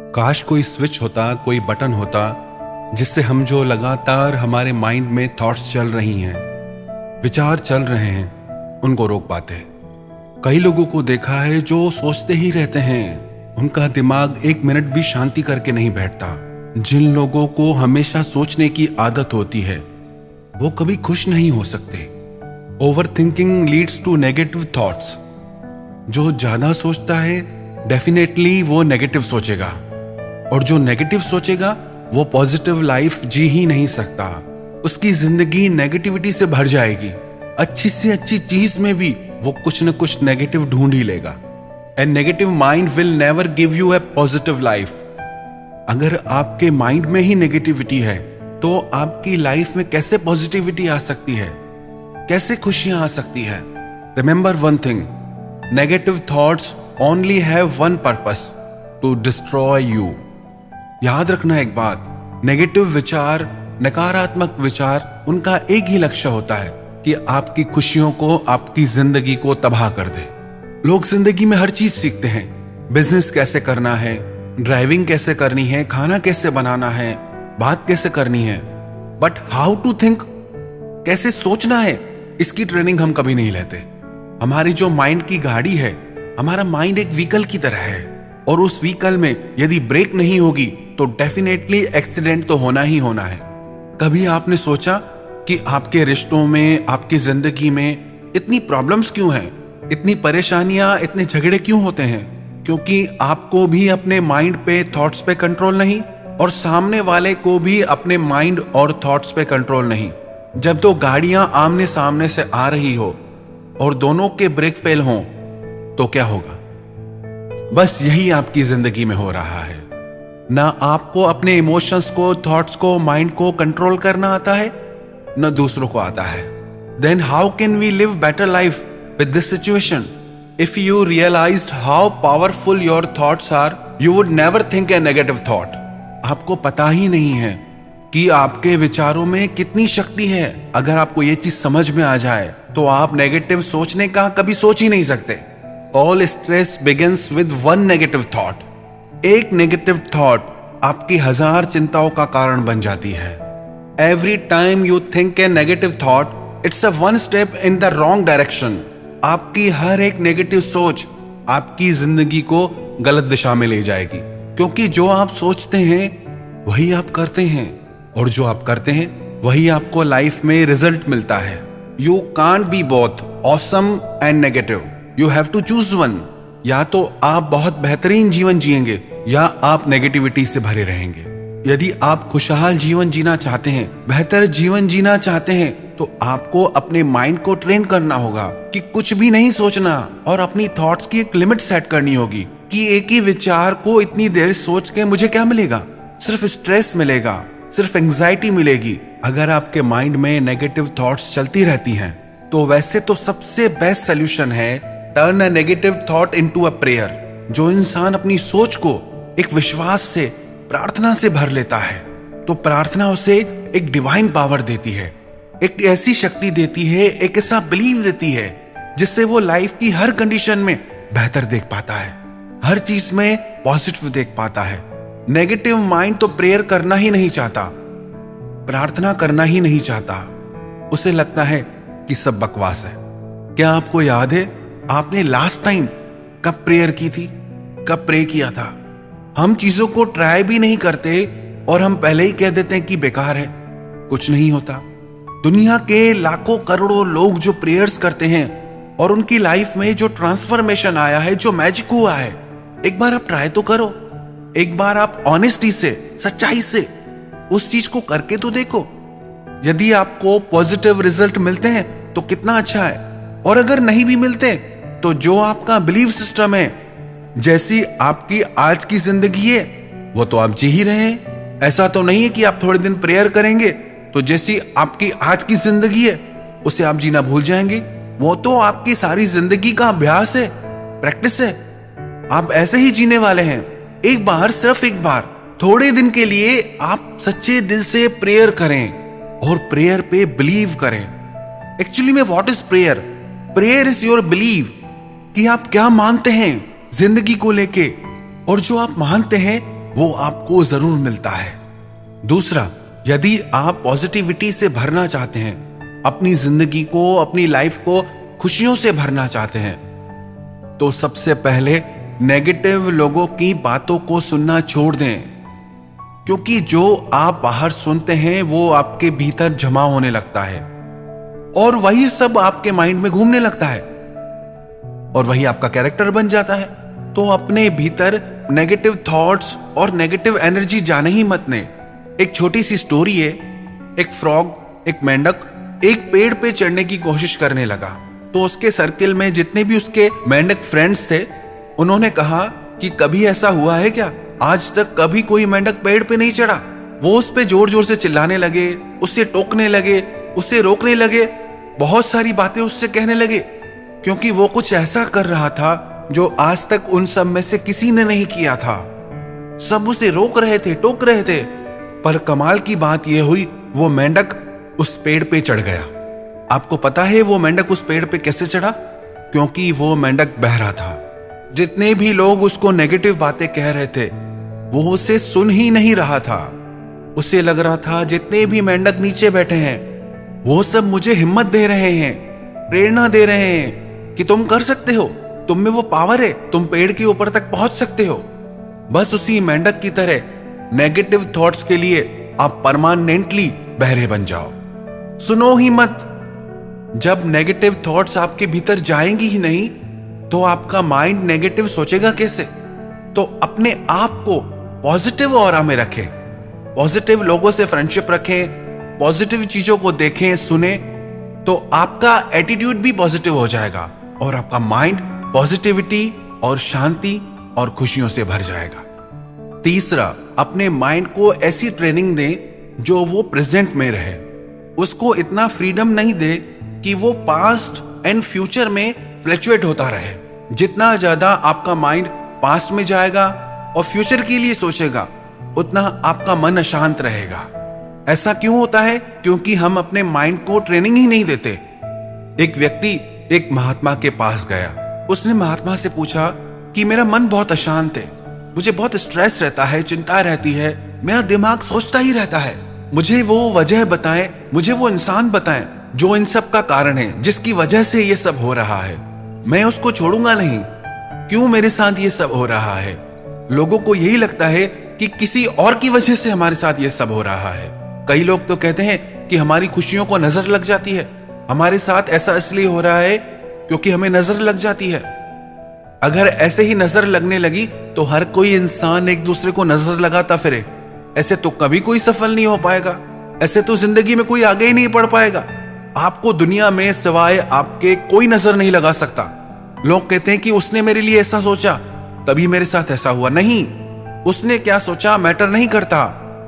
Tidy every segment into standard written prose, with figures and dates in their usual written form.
काश कोई स्विच होता, कोई बटन होता जिससे हम जो लगातार हमारे माइंड में थॉट्स चल रही हैं, विचार चल रहे हैं, उनको रोक पाते हैं। कई लोगों को देखा है जो सोचते ही रहते हैं, उनका दिमाग एक मिनट भी शांति करके नहीं बैठता। जिन लोगों को हमेशा सोचने की आदत होती है वो कभी खुश नहीं हो सकते। Overthinking leads to negative thoughts. जो ज्यादा सोचता है डेफिनेटली वो नेगेटिव सोचेगा, और जो नेगेटिव सोचेगा वो पॉजिटिव लाइफ जी ही नहीं सकता। उसकी जिंदगी नेगेटिविटी से भर जाएगी। अच्छी से अच्छी चीज में भी वो कुछ न कुछ नेगेटिव ढूंढ ही लेगा। And negative mind will never give U A positive life. अगर आपके माइंड में ही नेगेटिविटी है तो आपकी लाइफ में कैसे पॉजिटिविटी आ सकती है, कैसे खुशियां आ सकती है? Remember one thing, negative thoughts only have one purpose, to destroy you. याद रखना एक बात, नेगेटिव विचार, नकारात्मक विचार, उनका एक ही लक्ष्य होता है कि आपकी खुशियों को, आपकी जिंदगी को तबाह कर दे। लोग जिंदगी में हर चीज सीखते हैं। बिजनेस कैसे करना है, ड्राइविंग कैसे करनी है, खाना कैसे बनाना है, बात कैसे करनी है, बट हाउ टू थिंक, कैसे सोचना है, इसकी ट्रेनिंग हम कभी नहीं लेते। हमारी जो माइंड की गाड़ी है, हमारा माइंड एक व्हीकल की तरह है, और उस व्हीकल में यदि ब्रेक नहीं होगी तो डेफिनेटली एक्सीडेंट तो होना ही होना है। कभी आपने सोचा कि आपके रिश्तों में, आपकी जिंदगी में इतनी प्रॉब्लम्स क्यों हैं, इतनी परेशानियां, इतने झगड़े क्यों होते हैं? क्योंकि आपको भी अपने माइंड पे, थॉट्स पे कंट्रोल नहीं, और सामने वाले को भी अपने माइंड और थॉट्स पे कंट्रोल नहीं। जब दो गाड़ियां आमने सामने से आ रही हो और दोनों के ब्रेक फेल हों तो क्या होगा? बस यही आपकी जिंदगी में हो रहा है। ना आपको अपने इमोशंस को, थॉट्स को, माइंड को कंट्रोल करना आता है, न दूसरों को आता है। Then how can we live better life with this situation? If you realized how powerful your thoughts are, you would never think a negative thought. आपको पता ही नहीं है कि आपके विचारों में कितनी शक्ति है। अगर आपको ये चीज समझ में आ जाए तो आप नेगेटिव सोचने का कभी सोच ही नहीं सकते। All stress begins with one negative thought. एक नेगेटिव थॉट आपकी 1000 चिंताओं का कारण बन जाती है। Every time you think a negative thought, it's a one step in the wrong direction. आपकी हर एक नेगेटिव सोच आपकी जिंदगी को गलत दिशा में ले जाएगी, क्योंकि जो आप सोचते हैं वही आप करते हैं, और जो आप करते हैं वही आपको लाइफ में रिजल्ट मिलता है। You can't be both awesome and negative, you have to choose one. या तो आप बहुत बेहतरीन जीवन जिएंगे या आप नेगेटिविटी से भरे रहेंगे। यदि आप खुशहाल जीवन जीना चाहते हैं, बेहतर जीवन जीना चाहते हैं, तो आपको अपने माइंड को ट्रेन करना होगा कि कुछ भी नहीं सोचना, और अपनी थॉट्स की एक लिमिट सेट करनी होगी कि एक ही विचार को इतनी देर सोच के मुझे क्या मिलेगा? सिर्फ स्ट्रेस मिलेगा, सिर्फ एंजाइटी मिलेगी। अगर आपके माइंड में नेगेटिव थॉट्स चलती रहती हैं तो वैसे तो सबसे बेस्ट सोल्यूशन है turn a negative thought into a prayer. जो इंसान अपनी सोच को एक विश्वास से, प्रार्थना से भर लेता है, तो प्रार्थना उसे एक डिवाइन पावर देती है, एक ऐसी शक्ति देती है, एक ऐसा बिलीव देती है जिससे वो लाइफ की हर कंडीशन में बेहतर देख पाता है, हर चीज में पॉजिटिव देख पाता है। नेगेटिव माइंड तो प्रेयर करना ही नहीं चाहता, प्रार्थना करना ही नहीं चाहता। उसे लगता है कि सब बकवास है। क्या आपको याद है आपने लास्ट टाइम कब प्रेयर की थी, कब प्रे किया था? हम चीजों को ट्राई भी नहीं करते और हम पहले ही कह देते हैं कि बेकार है, कुछ नहीं होता। दुनिया के लाखों करोड़ों लोग जो प्रेयर्स करते हैं और उनकी लाइफ में जो ट्रांसफॉर्मेशन आया है, जो मैजिक हुआ है, एक बार आप ट्राई तो करो। एक बार आप ऑनेस्टी से, सच्चाई से उस चीज को करके तो देखो। यदि आपको पॉजिटिव रिजल्ट मिलते हैं तो कितना अच्छा है, और अगर नहीं भी मिलते तो जो आपका बिलीव सिस्टम है, जैसी आपकी आज की जिंदगी है वो तो आप जी ही रहे हैं। ऐसा तो नहीं है कि आप थोड़े दिन प्रेयर करेंगे तो जैसी आपकी आज की जिंदगी है उसे आप जीना भूल जाएंगे। वो तो आपकी सारी जिंदगी का अभ्यास है, प्रैक्टिस है। आप ऐसे ही जीने वाले हैं। एक बार, सिर्फ एक बार, थोड़े दिन के लिए आप सच्चे दिल से प्रेयर करें और प्रेयर पे बिलीव करें। एक्चुअली में what is prayer? Prayer is your believe कि आप क्या मानते हैं जिंदगी को लेके, और जो आप मानते हैं वो आपको जरूर मिलता है। दूसरा, यदि आप पॉजिटिविटी से भरना चाहते हैं, अपनी जिंदगी को, अपनी लाइफ को खुशियों से भरना चाहते हैं, तो सबसे पहले नेगेटिव लोगों की बातों को सुनना छोड़ दें, क्योंकि जो आप बाहर सुनते हैं वो आपके भीतर जमा होने लगता है और वही सब आपके माइंड में घूमने लगता है और वही आपका कैरेक्टर बन जाता है। तो अपने भीतर नेगेटिव थॉट्स और नेगेटिव एनर्जी जाने ही मत दें। एक छोटी सी स्टोरी है। एक फ्रॉग, एक मेंढक एक पेड़ पे चढ़ने की कोशिश करने लगा, तो उसके सर्किल में जितने भी उसके मेंढक फ्रेंड्स थे, उन्होंने कहा कि कभी ऐसा हुआ है क्या, आज तक कभी कोई मेंढक पेड़ पे नहीं चढ़ा। वो उस पे जोर जोर से चिल्लाने लगे, उससे टोकने लगे, उससे रोकने लगे, बहुत सारी बातें उससे कहने लगे, क्योंकि वो कुछ ऐसा कर रहा था जो आज तक उन सब में से किसी ने नहीं किया था। सब उसे रोक रहे थे, टोक रहे थे, पर कमाल की बात यह हुई, वो मेंढक उस पेड़ पे चढ़ गया। आपको पता है वो मेंढक उस पेड़ पे कैसे चढ़ा? क्योंकि वो मेंढक बहरा था। जितने भी लोग उसको नेगेटिव बातें कह रहे थे, वो उसे सुन ही नहीं रहा था। उसे लग रहा था जितने भी मेंढक नीचे बैठे हैं, वो सब मुझे हिम्मत दे रहे हैं, प्रेरणा दे रहे हैं कि तुम कर सकते हो, तुम में वो पावर है, तुम पेड़ के ऊपर तक पहुंच सकते हो। बस उसी मेंढक की तरह नेगेटिव थॉट्स के लिए आप परमानेंटली बहरे बन जाओ। सुनो ही मत। जब नेगेटिव थॉट्स आपके भीतर जाएंगी ही नहीं, तो आपका माइंड नेगेटिव सोचेगा कैसे? तो अपने आप को पॉजिटिव ऑरा में रखें, पॉजिटिव लोगों से फ्रेंडशिप रखें, पॉजिटिव चीजों को देखें, सुने, तो आपका एटीट्यूड भी पॉजिटिव हो जाएगा और आपका माइंड पॉजिटिविटी और शांति और खुशियों से भर जाएगा। तीसरा, अपने माइंड को ऐसी ट्रेनिंग दें जो वो प्रेजेंट में रहे। उसको इतना फ्रीडम नहीं दे कि वो पास्ट एंड फ्यूचर में फ्लक्चुएट होता रहे। जितना ज्यादा आपका माइंड पास्ट में जाएगा और फ्यूचर के लिए सोचेगा, उतना आपका मन अशांत रहेगा। ऐसा क्यों होता है? क्योंकि हम अपने माइंड को ट्रेनिंग ही नहीं देते। एक व्यक्ति एक महात्मा के पास गया। उसने महात्मा से पूछा कि मेरा मन बहुत अशांत है, मुझे बहुत स्ट्रेस रहता है, चिंता रहती है, मेरा दिमाग सोचता ही रहता है, मुझे वो वजह बताएं, मुझे वो इंसान बताएं जो इन सब का कारण है, जिसकी वजह से ये सब हो रहा है। मैं उसको छोड़ूंगा नहीं। क्यों मेरे साथ ये सब हो रहा है? लोगों को यही लगता है कि किसी और की वजह से हमारे साथ ये सब हो रहा है। कई लोग तो कहते हैं कि हमारी खुशियों को नजर लग जाती है। हमारे साथ ऐसा इसलिए हो रहा है क्योंकि हमें नजर लग जाती है। अगर ऐसे ही नजर लगने लगी तो हर कोई इंसान एक दूसरे को नजर लगाता फिरे, ऐसे तो कभी कोई सफल नहीं हो पाएगा, ऐसे तो जिंदगी में कोई आगे ही नहीं बढ़ पाएगा। आपको दुनिया में सिवाय आपके कोई नजर नहीं लगा सकता। लोग कहते हैं कि उसने मेरे लिए ऐसा सोचा तभी मेरे साथ ऐसा हुआ। नहीं, उसने क्या सोचा मैटर नहीं करता।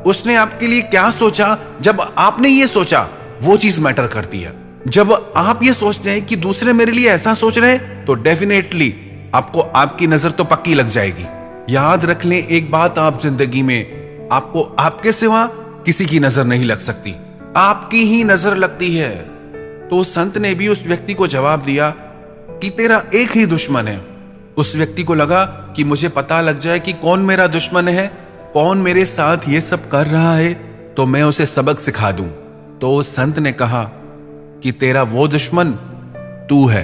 उसने आपके लिए क्या सोचा, जब आपने ये सोचा वो चीज मैटर करती है। जब आप ये सोचते हैं कि दूसरे मेरे लिए ऐसा सोच रहे हैं, तो डेफिनेटली आपको आपकी नजर तो पक्की लग जाएगी। याद रख लें एक बात, आप जिंदगी में आपको आपके सिवा किसी की नजर नहीं लग सकती, आपकी ही नजर लगती है। तो संत ने भी उस व्यक्ति को जवाब दिया कि तेरा एक ही दुश्मन है। उस व्यक्ति को लगा कि मुझे पता लग जाए कि कौन मेरा दुश्मन है, कौन मेरे साथ ये सब कर रहा है, तो मैं उसे सबक सिखा दूं। तो संत ने कहा कि तेरा वो दुश्मन तू है,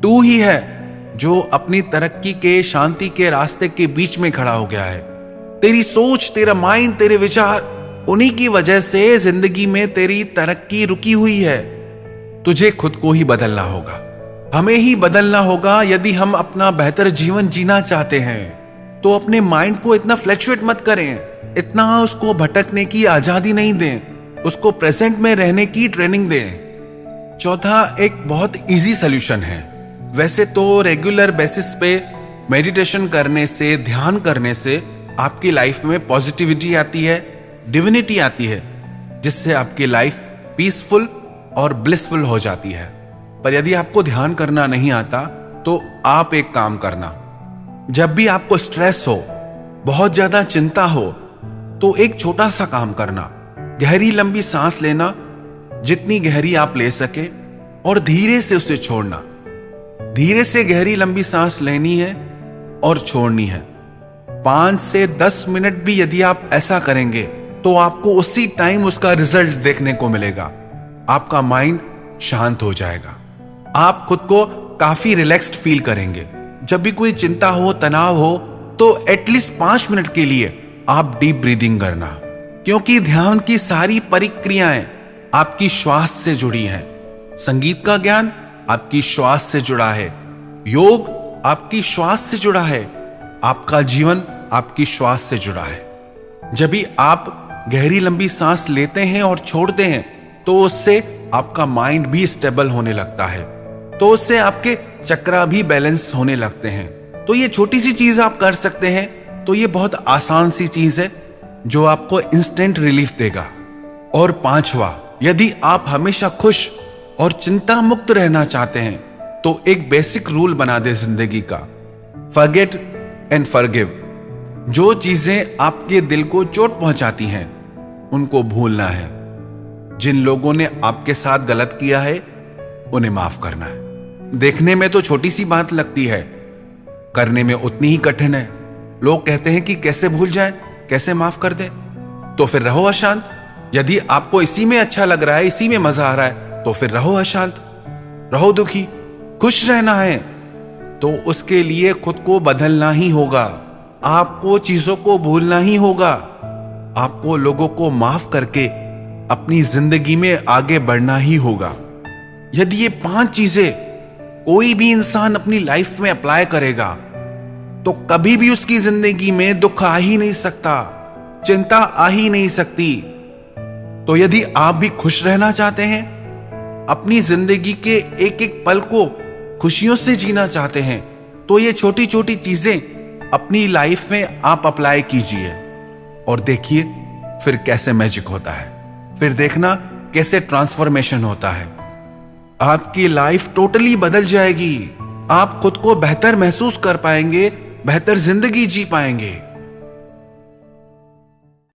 तू ही है जो अपनी तरक्की के, शांति के रास्ते के बीच में खड़ा हो गया है। तेरी सोच, तेरा माइंड, तेरे विचार, उन्हीं की वजह से जिंदगी में तेरी तरक्की रुकी हुई है। तुझे खुद को ही बदलना होगा, हमें ही बदलना होगा। यदि हम अपना बेहतर जीवन जीना चाहते हैं तो अपने माइंड को इतना फ्लक्चुएट मत करें, इतना उसको भटकने की आजादी नहीं दें, उसको प्रेजेंट में रहने की ट्रेनिंग दें। चौथा, एक बहुत इजी सॉल्यूशन है। वैसे तो रेगुलर बेसिस पे मेडिटेशन करने से, ध्यान करने से आपकी लाइफ में पॉजिटिविटी आती है, डिविनिटी आती है, जिससे आपकी लाइफ पीसफुल और ब्लिसफुल हो जाती है। पर यदि आपको ध्यान करना नहीं आता तो आप एक काम करना, जब भी आपको स्ट्रेस हो, बहुत ज्यादा चिंता हो, तो एक छोटा सा काम करना, गहरी लंबी सांस लेना, जितनी गहरी आप ले सके, और धीरे से उसे छोड़ना। धीरे से गहरी लंबी सांस लेनी है और छोड़नी है। 5 से 10 मिनट भी यदि आप ऐसा करेंगे तो आपको उसी टाइम उसका रिजल्ट देखने को मिलेगा। आपका माइंड शांत हो जाएगा, आप खुद को काफी रिलैक्स्ड फील करेंगे। जब भी कोई चिंता हो, तनाव हो, तो एटलीस्ट 5 मिनट के लिए आप डीप ब्रीदिंग करना, क्योंकि ध्यान की सारी प्रक्रियाएं आपकी श्वास से जुड़ी हैं। संगीत का ज्ञान आपकी श्वास से जुड़ा है, योग आपकी श्वास से जुड़ा है, आपका जीवन आपकी श्वास से जुड़ा है। जब भी आप गहरी लंबी सांस लेते हैं और छोड़ते हैं तो उससे आपका माइंड भी स्टेबल होने लगता है, तो उससे आपके चक्रा भी बैलेंस होने लगते हैं। तो ये छोटी सी चीज आप कर सकते हैं, तो ये बहुत आसान सी चीज है जो आपको इंस्टेंट रिलीफ देगा। और 5वां, यदि आप हमेशा खुश और चिंता मुक्त रहना चाहते हैं तो एक बेसिक रूल बना दे जिंदगी का, फॉरगेट एंड फॉरगिव। जो चीजें आपके दिल को चोट पहुंचाती हैं उनको भूलना है। जिन लोगों ने आपके साथ गलत किया है उन्हें माफ करना है। देखने में तो छोटी सी बात लगती है, करने में उतनी ही कठिन है। लोग कहते हैं कि कैसे भूल जाए, कैसे माफ कर दे। तो फिर रहो अशांत। यदि आपको इसी में अच्छा लग रहा है, इसी में मजा आ रहा है, तो फिर रहो अशांत, रहो दुखी। खुश रहना है तो उसके लिए खुद को बदलना ही होगा, आपको चीजों को भूलना ही होगा, आपको लोगों को माफ करके अपनी जिंदगी में आगे बढ़ना ही होगा। यदि ये 5 चीजें कोई भी इंसान अपनी लाइफ में अप्लाई करेगा तो कभी भी उसकी जिंदगी में दुख आ ही नहीं सकता, चिंता आ ही नहीं सकती। तो यदि आप भी खुश रहना चाहते हैं, अपनी जिंदगी के एक एक पल को खुशियों से जीना चाहते हैं, तो ये छोटी छोटी चीजें अपनी लाइफ में आप अप्लाई कीजिए और देखिए फिर कैसे मैजिक होता है। फिर देखना कैसे ट्रांसफॉर्मेशन होता है। आपकी लाइफ टोटली बदल जाएगी। आप खुद को बेहतर महसूस कर पाएंगे, बेहतर जिंदगी जी पाएंगे।